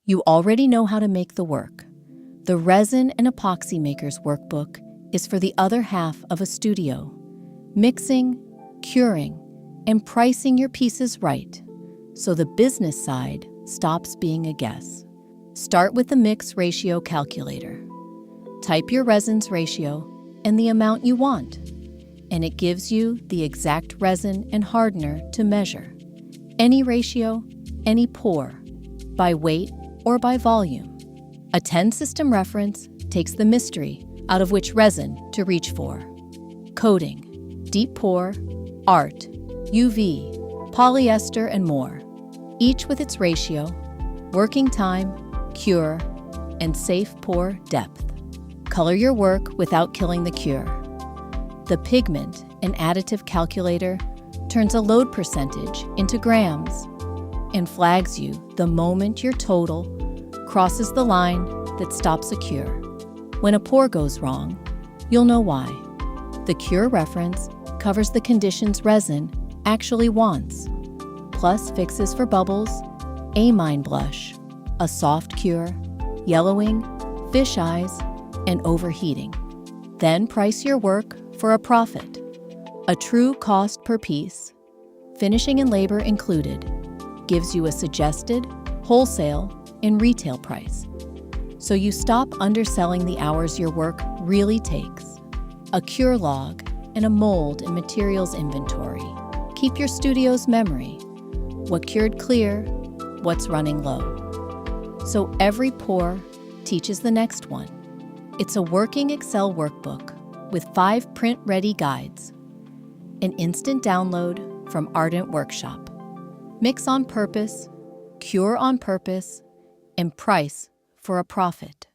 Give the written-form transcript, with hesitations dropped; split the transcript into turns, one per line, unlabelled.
You already know how to make the work. The Resin and Epoxy Maker's workbook is for the other half of a studio. Mixing, curing, and pricing your pieces right, so the business side stops being a guess. Start with the mix ratio calculator. Type your resins ratio and the amount you want, and it gives you the exact resin and hardener to measure. Any ratio, any pour, by weight or by volume. A 10-system reference takes the mystery out of which resin to reach for. Coating, deep pour, art, UV, polyester, and more, each with its ratio, working time, cure, and safe pour depth. Color your work without killing the cure. The pigment and additive calculator turns a load percentage into grams and flags you the moment your total crosses the line that stops a cure. When a pour goes wrong, you'll know why. The cure reference covers the conditions resin actually wants, plus fixes for bubbles, amine blush, a soft cure, yellowing, fish eyes, and overheating. Then price your work for a profit. A true cost per piece, finishing and labor included, gives you a suggested wholesale and retail price, so you stop underselling the hours your work really takes. A cure log and a mold and materials inventory keep your studio's memory, what cured clear, what's running low. So every pour teaches the next one. It's a working Excel workbook with 5 print-ready guides, an instant download from Ardent Workshop. Mix on purpose, cure on purpose, and price for a profit.